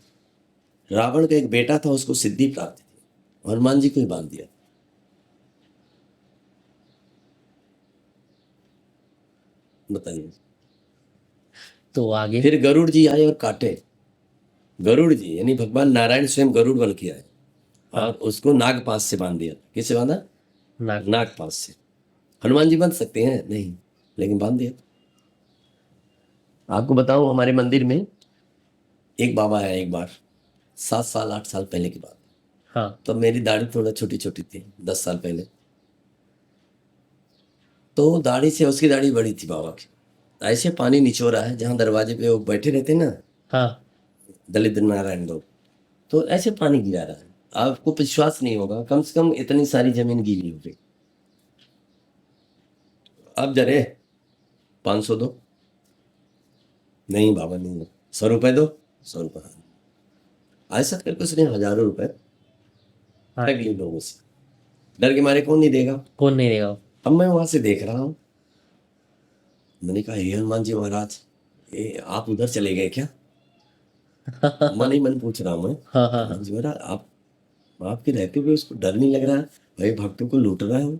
रावण का एक बेटा था, उसको सिद्धि प्राप्त थी, हनुमान जी को ही बांध दिया। बताइए। तो आगे फिर गरुड़ जी आए और काटे। गरुड़ जी यानी भगवान नारायण स्वयं गरुड़ बन के आए और उसको नागपाश से बांध दिया। किससे बांधा? नागपाश से। हनुमान जी बांध सकते हैं? नहीं, लेकिन बांध दिया। आपको बताऊं, हमारे मंदिर में एक बाबा है, एक बार 7 साल 8 साल पहले की बात। हाँ। तब मेरी दाढ़ी थोड़ा छोटी छोटी थी, 10 साल पहले। तो दाढ़ी से उसकी दाढ़ी बड़ी थी बाबा की, ऐसे पानी निचोड़ा है जहाँ दरवाजे पे वो बैठे रहते ना हाँ। दलित नारायण लोग, तो ऐसे पानी गिरा रहा है। आपको विश्वास नहीं होगा, कम से कम इतनी सारी जमीन गीली हो गई। अब जरे 500 दो। नहीं बाबा नहीं, 100 रुपए दो। 100 रुपये। ऐसा करके उसने हजारों रुपए हाँ, ठग ली लोगों से, डर के मारे कौन नहीं देगा। कौन नहीं देगा। अब मैं वहां से देख रहा हूँ, मैंने कहा हे हनुमान जी महाराज, ये आप उधर चले गए क्या? मन ही मन पूछ रहा हूँ मैं, हाँ हाँ हनुमान जी महाराज आप आपके रहते हुए उसको डर नहीं लग रहा है? भाई भक्तों को लूट रहा है,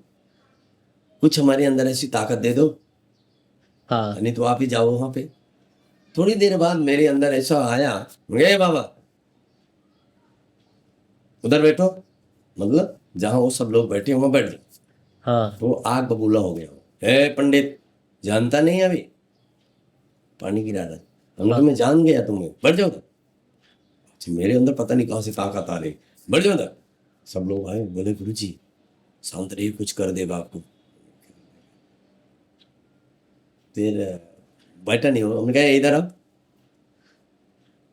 कुछ हमारे अंदर ऐसी ताकत दे दो, हाँ नहीं तो आप ही जाओ वहां पे। थोड़ी देर बाद मेरे अंदर ऐसा आया, ए बाबा उधर बैठो, मतलब जहां वो सब लोग बैठे वहां बैठ जाओ। हाँ तो आग बबूला हो गया, ए पंडित जानता नहीं अभी, पानी गिरा रहा है। हमने कहा मैं जान गया तुम्हें, बैठ जाओ उधर। अच्छा, मेरे अंदर पता नहीं कहां से ताकत आ रही, बैठ जाओ उधर। सब लोग आए, बोले गुरु जी शांत रहिए, कुछ कर देगा आपको। फिर बैठा नहीं हो, हमने कहा इधर आओ।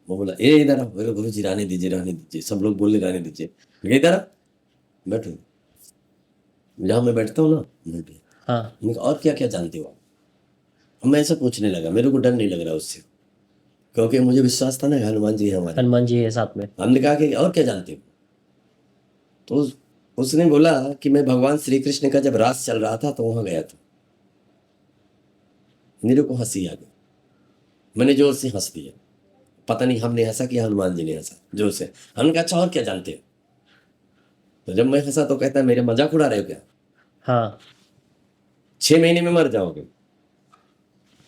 वो बोला ए इधर आओ, बोले गुरु जी रहने दीजिए, सब लोग बोले रहने दीजिए। मैं कहा, इधर आओ, बैठो। जहाँ मैं बैठता हूँ ना, बैठ गया। हाँ मैंने कहा, और क्या क्या जानते हो आप? अब मैं ऐसा पूछने लगा, मेरे को डर नहीं लग रहा उससे, क्योंकि मुझे विश्वास था ना कि हनुमान जी है हमारे। हनुमान जी है साथ में। हमने कहा कि और क्या जानते हो? तो उसने बोला कि मैं भगवान श्री कृष्ण का जब रास चल रहा था तो वहां गया था। मेरे को हंसी आ गई, मैंने जोर से हंस दिया। पता नहीं हमने हंसा कि हनुमान जी ने हंसा जोर से। हमने कहा अच्छा और क्या जानते हो? तो जब मैं हंसा तो कहता है मेरे मजाक उड़ा रहे हो क्या? हाँ 6 महीने में मर जाओगे।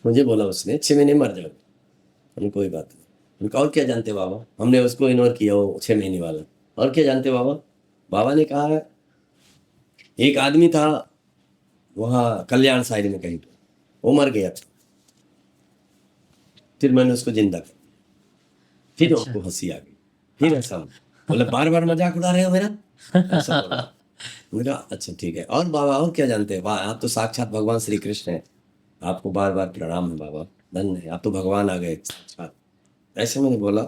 मुझे बोला उसने 6 महीने में मर जाओगे। हमने कोई बात नहीं। हमने कहा और क्या जानते हो बाबा? हमने उसको इग्नोर किया, वो 6 महीने वाला। और क्या जानते हो बाबा? बाबा ने कहा एक आदमी था वहाँ कल्याण साइड में कहीं पे, वो मर गया था, फिर मैंने उसको जिंदा कर, फिर अच्छा। उसको हंसी आ गई, फिर ऐसा बोले बार बार मजाक उड़ा रहे हो मेरा, ऐसा बोला। मैंने कहा अच्छा ठीक है, और बाबा और क्या जानते हैं? वाह आप तो साक्षात भगवान श्री कृष्ण हैं, आपको बार बार प्रणाम है बाबा, धन्य है, आप तो भगवान आ गए साक्षात। ऐसे मैंने बोला।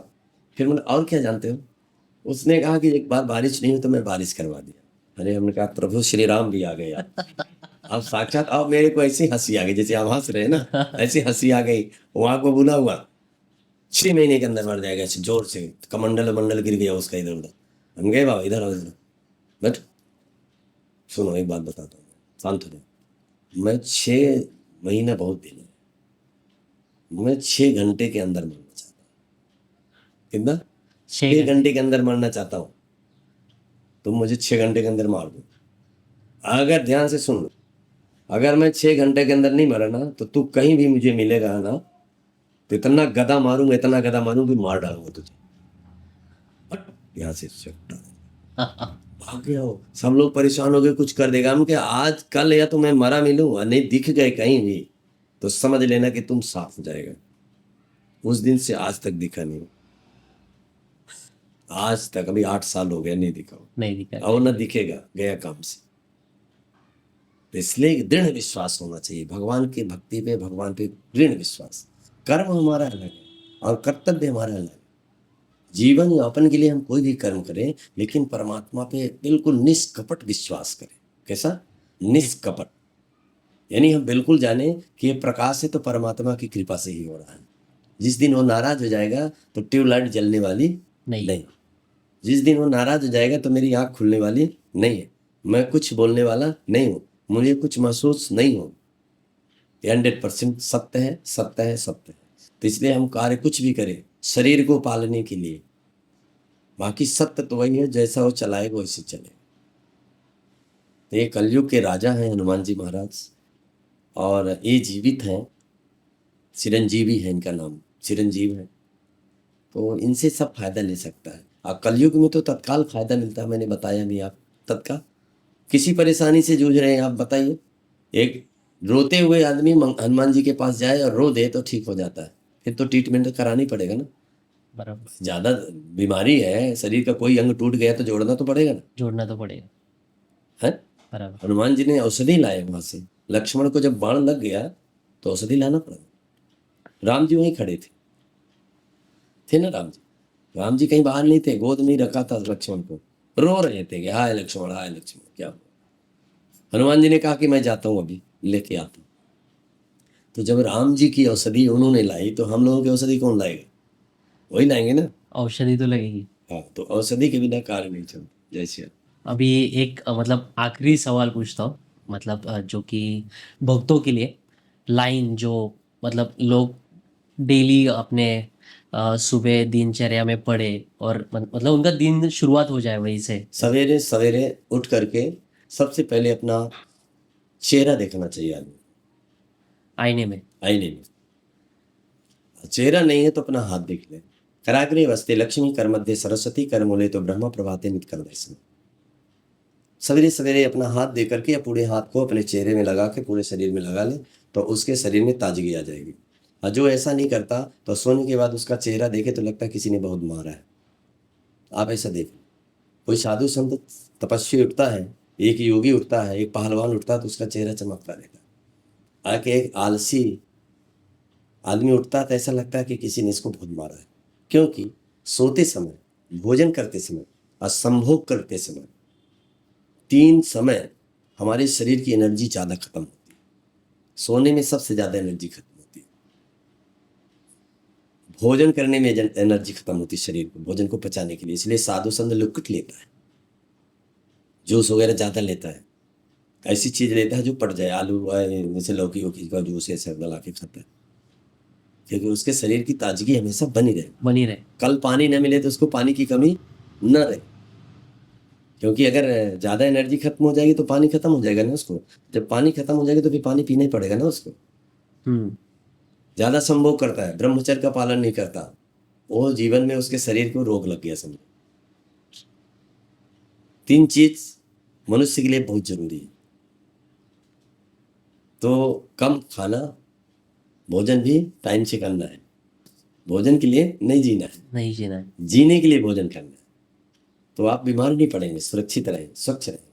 फिर मैंने और क्या जानते हो? उसने कहा कि एक बार बारिश नहीं हुई तो मैं बारिश करवा दिया। अरे हमने कहा प्रभु श्री राम भी आ गए यार। अब साक्षात, अब मेरे को ऐसी हंसी आ गई जैसे आप हंस रहे हैं ना, ऐसी हंसी आ गई। वहां को बुला हुआ 6 महीने के अंदर मर जाएगा, ऐसे जोर से कमंडल मंडल गिर गया उसका इधर उधर। हम गए बाबा इधर आओ, इधर बट सुनो एक बात बताता हूँ, शांत हो जाओ। मैं 6 महीना बहुत दिन है, मैं 6 घंटे के अंदर मरना चाहता हूँ। कितना? 6 घंटे के अंदर मरना चाहता हूँ। तुम मुझे 6 घंटे के अंदर मार दो। अगर ध्यान से सुन लो, अगर मैं 6 घंटे के अंदर नहीं मरा ना तो तू कहीं भी मुझे मिलेगा ना तो इतना गदा मारूंगा, इतना गदा मारूंगा कि मार डालूंगा तुझे। हट, यहाँ से उससे हटा दे। भाग गया हो, सब लोग परेशान हो गए, कुछ कर देगा। हम क्या आज कल या तो मैं मरा मिलूं और नहीं दिख गए कहीं भी तो समझ लेना कि तुम साफ हो जाएगा। उस दिन से आज तक दिखा नहीं, आज तक अभी 8 साल हो गया नहीं दिखा हो। नहीं दिखा। और ना दिखेगा, गया काम से। तो इसलिए दृढ़ विश्वास होना चाहिए भगवान की भक्ति पे, भगवान पे दृढ़ विश्वास। कर्म हमारा अलग है और कर्तव्य हमारा अलग है। जीवन यापन के लिए हम कोई भी कर्म करें, लेकिन परमात्मा पे बिल्कुल निष्कपट विश्वास करें। कैसा? निष्कपट, यानी हम बिल्कुल जाने कि ये प्रकाश है तो परमात्मा की कृपा से ही हो रहा है। जिस दिन वो नाराज हो जाएगा तो ट्यूबलाइट जलने वाली नहीं। जिस दिन वो नाराज हो जाएगा तो मेरी आंख खुलने वाली नहीं है, मैं कुछ बोलने वाला नहीं हूं, मुझे कुछ महसूस नहीं हो। 100% सत्य है, सत्य है, सत्य है। तो इसलिए हम कार्य कुछ भी करें शरीर को पालने के लिए, बाकी सत्य तो वही है, जैसा वो चलाएगा वैसे चले। तो ये कलयुग के राजा हैं हनुमान जी महाराज, और ये जीवित हैं, चिरंजीवी है इनका नाम, चिरंजीव है। तो इनसे सब फायदा ले सकता है। और कलयुग में तो तत्काल फायदा मिलता है, मैंने बताया भी आप तत्काल। किसी परेशानी से जूझ रहे हैं आप, बताइए, एक रोते हुए आदमी हनुमान जी के पास जाए और रो दे तो ठीक हो जाता है, फिर तो ट्रीटमेंट करानी पड़ेगा ना। बराबर, ज्यादा बीमारी है, शरीर का कोई अंग टूट गया तो जोड़ना तो पड़ेगा ना, जोड़ना तो पड़ेगा। है। बराबर। हनुमान जी ने औषधि लाए वहां से, लक्ष्मण को जब बाण लग गया तो औषधि लाना पड़ा। राम जी वहीं खड़े थे ना राम जी। राम जी कहीं बाहर नहीं थे, गोद में ही रखा था लक्ष्मण को, रो रहे थे कि हाय लक्ष्मण, हाय लक्ष्मण, क्या हुआ? हनुमान जी ने कहा कि मैं जाता हूँ, अभी लेके आता हूँ। तो जब राम जी की औषधि उन्होंने लाई तो हम लोगों की औषधि कौन लाएगा? वही लाएंगे ना। औषधि तो लगेगी। हाँ, तो औषधि के बिना कार्य नहीं चलता। जैसे अभी एक मतलब आखिरी सवाल पूछता हूँ, मतलब जो कि भक्तों के लिए लाइन जो मतलब लोग डेली अपने सुबह दिनचर्या में पढ़े और मतलब उनका दिन शुरुआत हो जाए वहीं से। सवेरे सवेरे उठ करके सबसे पहले अपना चेहरा देखना चाहिए आदमी आईने में। आईने में। चेहरा नहीं है तो अपना हाथ देख ले। कराग्रे वस्ते लक्ष्मी कर मध्य सरस्वती कर मूले तो ब्रह्म प्रभाते नित कर दर्शन। सवेरे सवेरे अपना हाथ दे करके या पूरे हाथ को अपने चेहरे में लगा के पूरे शरीर में लगा ले तो उसके शरीर में ताजगी आ जाएगी। और जो ऐसा नहीं करता तो सोने के बाद उसका चेहरा देखे तो लगता है किसी ने बहुत मारा है। आप ऐसा देखो, कोई साधु संत तपस्वी उठता है, एक योगी उठता है, एक पहलवान उठता है तो उसका चेहरा चमकता रहता है। आके एक आलसी आदमी उठता है तो ऐसा लगता है कि किसी ने इसको बहुत मारा है। क्योंकि सोते समय, भोजन करते समय और संभोग करते समय, 3 समय हमारे शरीर की एनर्जी ज़्यादा खत्म होती है। सोने में सबसे ज़्यादा एनर्जी खत्म होती है, भोजन करने में एनर्जी खत्म होती है शरीर को, भोजन को पचाने के लिए। इसलिए साधु संत लिक्विड लेता है, जूस वगैरह ज़्यादा लेता है, ऐसी चीज़ लेता है जो पड़ जाए। आलू जैसे लौकी वोकी का जूस ऐसे गला के खाता है, क्योंकि उसके शरीर की ताजगी हमेशा बनी रहे। बनी रहे। कल पानी न मिले तो उसको पानी की कमी न रहे, क्योंकि अगर ज़्यादा एनर्जी खत्म हो जाएगी तो पानी खत्म हो जाएगा ना उसको। जब पानी खत्म हो जाएगा तो फिर पानी पीना ही पड़ेगा ना उसको। ज़्यादा संभोग करता है, ब्रह्मचर्य का पालन नहीं करता, वो जीवन में उसके शरीर को रोग लग गया समझो। 3 चीज मनुष्य के लिए बहुत जरूरी है। तो कम खाना, भोजन भी टाइम से करना है। भोजन के लिए नहीं जीना है, नहीं जीना है। जीने के लिए भोजन करना है। तो आप बीमार नहीं पड़ेंगे, सुरक्षित रहेंगे, स्वच्छ रहेंगे।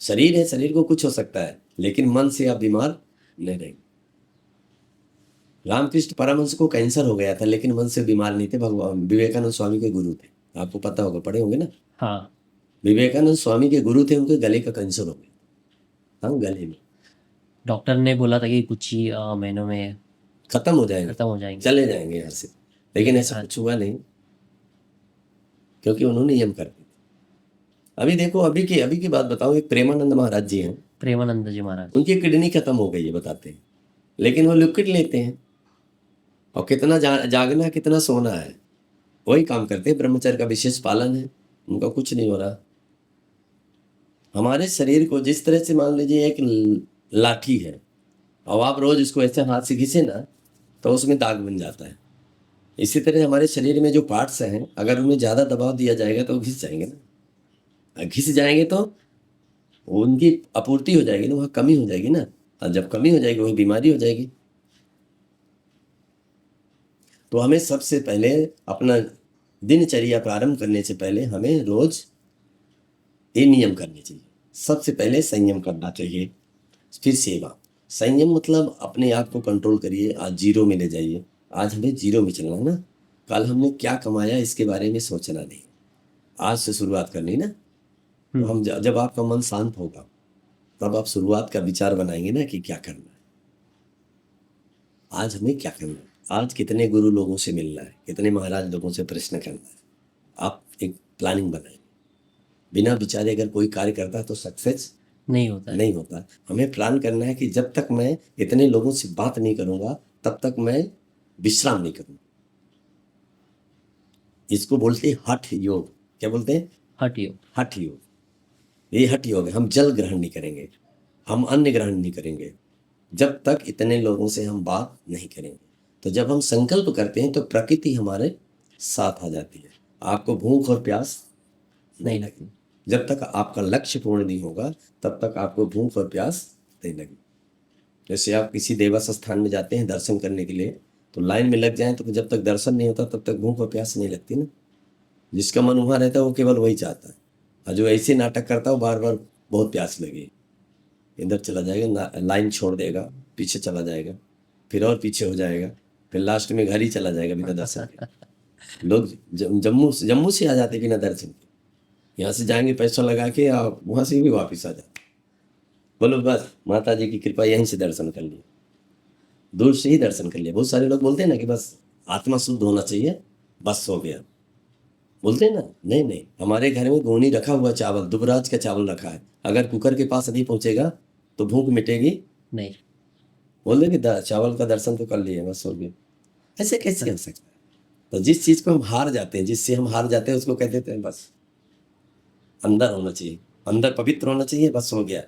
शरीर है, शरीर को कुछ हो सकता है, लेकिन मन से आप बीमार नहीं रहेंगे। रामकृष्ण परमहंस को कैंसर हो गया था, लेकिन मन से बीमार नहीं थे। भगवान विवेकानंद स्वामी के गुरु थे, आपको पता होगा, पढ़े होंगे ना। हाँ। विवेकानंद स्वामी के गुरु थे, उनके गले का कैंसर हो गया। हाँ, गले में डॉक्टर ने बोला था कि कुछ ही महीनों में खत्म हो जाएंगे, खत्म हो जाएंगे। चले जाएंगे यहाँ से, लेकिन ऐसा कुछ हुआ नहीं, क्योंकि उन्होंने नियम कर दिए। अभी देखो, अभी की बात बताऊं, एक प्रेमानंद महाराज जी हैं, प्रेमानंद जी महाराज। उनकी किडनी खत्म हो गई है बताते हैं, लेकिन वो लिक्विड लेते हैं। और कितना जागना कितना सोना है, वही काम करते हैं। ब्रह्मचर्य का विशेष पालन है, उनका कुछ नहीं हो रहा। हमारे शरीर को जिस तरह से मान लीजिए एक लाठी है, और आप रोज इसको ऐसे हाथ से घिसे ना तो उसमें दाग बन जाता है। इसी तरह हमारे शरीर में जो पार्ट्स हैं, अगर उन्हें ज़्यादा दबाव दिया जाएगा तो घिस जाएंगे ना। घिस जाएंगे तो उनकी आपूर्ति हो जाएगी ना, वहाँ कमी हो जाएगी ना। और जब कमी हो जाएगी वही बीमारी हो जाएगी। तो हमें सबसे पहले अपना दिनचर्या प्रारंभ करने से पहले हमें रोज ये नियम करने चाहिए। सबसे पहले संयम करना चाहिए, फिर सेवा। संयम मतलब अपने आप को कंट्रोल करिए, आज जीरो में ले जाइए। आज हमें जीरो में चलना है ना, कल हमने क्या कमाया इसके बारे में सोचना नहीं, आज से शुरुआत करनी ना। तो हम जब आपका मन शांत होगा तब आप शुरुआत का विचार बनाएंगे ना कि क्या करना है, आज हमें क्या करना है, आज कितने गुरु लोगों से मिलना है, कितने महाराज लोगों से प्रश्न करना है। आप एक प्लानिंग बनाएं। बिना विचारे अगर कोई कार्य करता है तो सक्सेस नहीं होता है। नहीं होता। हमें प्लान करना है कि जब तक मैं इतने लोगों से बात नहीं करूंगा तब तक मैं विश्राम नहीं करूंगा। इसको बोलते हैं हठ योग। क्या बोलते हैं? हट योग। हठ योग। ये हठ योग है। हम जल ग्रहण नहीं करेंगे, हम अन्न ग्रहण नहीं करेंगे जब तक इतने लोगों से हम बात नहीं करेंगे। तो जब हम संकल्प करते हैं तो प्रकृति हमारे साथ आ जाती है। आपको भूख और प्यास नहीं लगती। जब तक आपका लक्ष्य पूर्ण नहीं होगा तब तक आपको भूख और प्यास नहीं लगेगी। जैसे आप किसी देवस्थ स्थान में जाते हैं दर्शन करने के लिए, तो लाइन में लग जाएं तो जब तक दर्शन नहीं होता तब तक भूख और प्यास नहीं लगती ना। जिसका मन वहाँ रहता है वो केवल वही चाहता है, और जो ऐसे नाटक करता है वो बार बार बहुत प्यास लगी, इधर चला जाएगा, लाइन छोड़ देगा, पीछे चला जाएगा, फिर और पीछे हो जाएगा, फिर लास्ट में घर ही चला जाएगा बिना दर्शन के। लोग जम्मू से आ जाते बिना दर्शन के, यहाँ से जाएंगे पैसा लगा के, और वहाँ से भी वापस आ जाते। बोलो बस माता जी की कृपा, यहीं से दर्शन कर लिया, दूर से ही दर्शन कर लिया। बहुत सारे लोग बोलते हैं ना कि बस आत्मा शुद्ध होना चाहिए, बस हो गया। बोलते हैं ना, नहीं नहीं, हमारे घर में गोनी रखा हुआ चावल, दुबराज का चावल रखा है, अगर कुकर के पास नहीं पहुंचेगा तो भूख मिटेगी नहीं। बोल दे कि चावल का दर्शन तो कर लिए, बस हो गया। ऐसे कैसे हो सकता है? तो जिस चीज को हम हार जाते हैं, जिससे हम हार जाते हैं, उसको कह देते हैं बस अंदर होना चाहिए, अंदर पवित्र होना चाहिए, बस हो गया।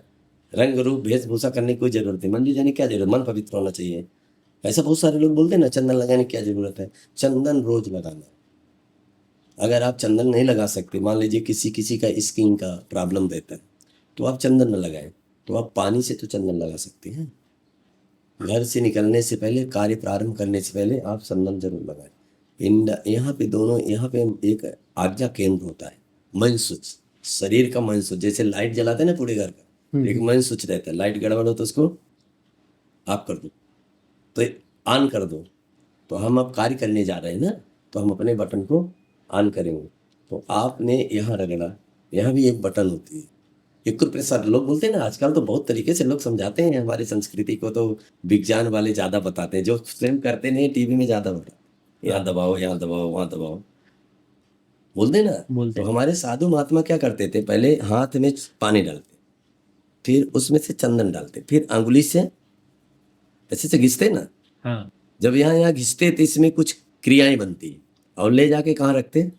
रंग रूप वेशभूषा करने की कोई जरूरत नहीं, मंदिर जाने की क्या जरूरत, मन पवित्र होना चाहिए। ऐसा बहुत सारे लोग बोलते हैं ना, चंदन लगाने की क्या जरूरत है। चंदन रोज लगाना। अगर आप चंदन नहीं लगा सकते, मान लीजिए किसी किसी का स्किन का प्रॉब्लम रहता है, तो आप चंदन न लगाएं, तो आप पानी से तो चंदन लगा सकते हैं। घर से निकलने से पहले, कार्य प्रारंभ करने से पहले आप चंदन जरूर लगाएं। यहाँ पे दोनों, यहाँ पे एक आज्ञा केंद्र होता है, मन स्विच, शरीर का मन स्विच। जैसे लाइट जलाते हैं ना पूरे घर का, एक मन स्विच रहता है, लाइट गड़बड़ हो तो उसको आप कर दो, तो ऑन कर दो। तो हम अब कार्य करने जा रहे हैं ना, तो हम अपने बटन को ऑन करेंगे। तो आपने यहाँ रगड़ा, यहाँ भी एक बटन होती है, एक प्रेशर। लोग बोलते हैं ना, आजकल तो बहुत तरीके से लोग समझाते हैं हमारी संस्कृति को, तो विज्ञान वाले ज़्यादा बताते हैं, जो स्वयं करते नहीं टीवी में ज़्यादा बताते हैं। यहाँ दबाओ, यहाँ दबाओ, वहाँ दबाओ, बोलते हैं ना। बोलते तो हैं। हमारे साधु महात्मा क्या करते थे, पहले हाथ में पानी डालते, फिर उसमें से चंदन डालते, फिर अंगुली से ऐसे से घिसते ना। हाँ। जब यहाँ यहाँ घिसते तो इसमें कुछ क्रियाएं बनती हैं, और ले जाके कहाँ रखते,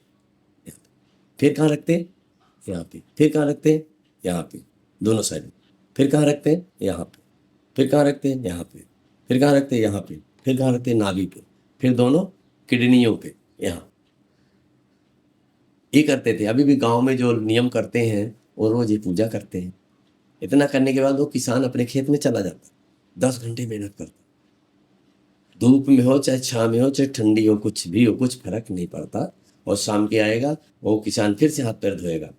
फिर कहाँ रखते, यहाँ पे, फिर कहाँ रखते, यहाँ पे, दोनों साइड में, फिर कहाँ रखते, यहाँ पे, फिर कहाँ रखते, यहाँ पे, फिर कहाँ रखते, यहाँ पे, फिर कहाँ रखते, नाभि पे, फिर दोनों किडनियों पे, यहाँ। ये करते थे। अभी भी गांव में जो नियम करते हैं वो रोज ये पूजा करते हैं। इतना करने के बाद वो किसान अपने खेत में चला जाता, 10 घंटे मेहनत करता, धूप में हो चाहे छाँव में हो चाहे ठंडी हो, कुछ भी हो, कुछ फर्क नहीं पड़ता। और शाम के आएगा वो किसान, फिर से हाथ पैर धोएगा,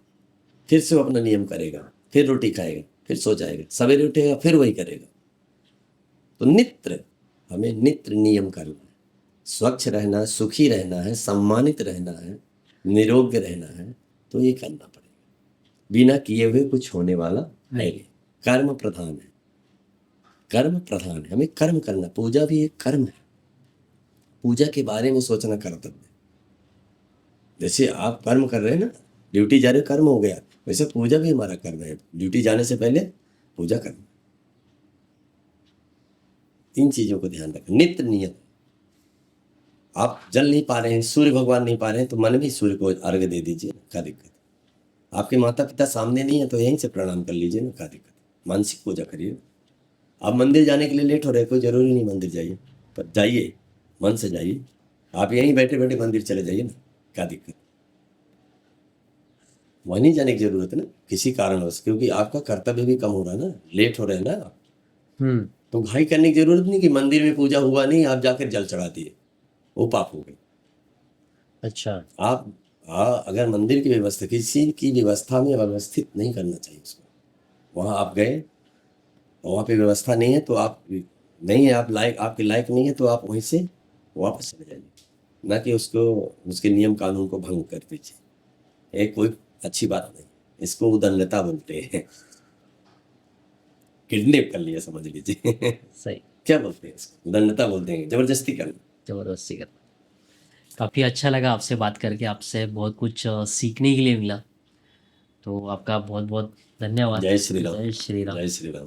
फिर से वो अपना नियम करेगा, फिर रोटी खाएगा, फिर सो जाएगा, सवेरे उठेगा, फिर वही करेगा। तो नित्य, हमें नित्य नियम करना है, स्वच्छ रहना है, सुखी रहना है, सम्मानित रहना है, निरोग्य रहना है, तो ये करना पड़ेगा। बिना किए हुए कुछ होने वाला है नहीं। कर्म प्रधान है, कर्म प्रधान है, हमें कर्म करना। पूजा भी एक कर्म है, पूजा के बारे में सोचना कर्तव्य। जैसे आप कर्म कर रहे हैं ना, ड्यूटी जा रहे, कर्म हो गया, वैसे पूजा भी हमारा कर्म है। ड्यूटी जाने से पहले पूजा करना। इन चीजों को ध्यान रखें, नित्य नियम। आप जल नहीं पा रहे हैं, सूर्य भगवान नहीं पा रहे हैं, तो मन भी सूर्य को अर्घ्य दे दीजिए, क्या दिक्कत। आपके माता पिता सामने नहीं है तो यहीं से प्रणाम कर लीजिए ना, क्या दिक्कत। मानसिक पूजा करिए। आप मंदिर जाने के लिए लेट हो रहे हैं, कोई जरूरी नहीं मंदिर जाइए, पर जाइए, मन से जाइए। आप यहीं बैठे बैठे मंदिर चले जाइए ना, क्या दिक्कत। वहीं नहीं जाने की जरूरत है ना किसी कारणवश, क्योंकि आपका कर्तव्य भी कम हो रहा है ना, लेट हो रहे हैं ना आप। तो घाई करने की जरूरत नहीं कि मंदिर में पूजा हुआ नहीं, आप जाकर जल चढ़ा दिए, वो पाप हो गई। अच्छा। आप अगर मंदिर की व्यवस्था, किसी की व्यवस्था में व्यवस्थित नहीं करना चाहिए उसको। वहाँ आप गए, वहाँ पे व्यवस्था नहीं है, तो आप नहीं है, आप लायक, आपके लायक नहीं है, तो आप वहीं से वापस चले जाइए, ना कि उसको, उसके नियम कानून को भंग कर दीजिए। ये कोई अच्छी बात नहीं, इसको उदंडता बोलते हैं, किडनैप कर लिया समझ लीजिए। सही। क्या बोलते हैं इसको, उदंडता बोलते हैं, जबरदस्ती करना। जबरदस्ती कर। काफ़ी अच्छा लगा आपसे बात करके, आपसे बहुत कुछ सीखने के लिए मिला। तो आपका बहुत बहुत धन्यवाद। जय श्री राम। जय श्री राम। जय श्री राम।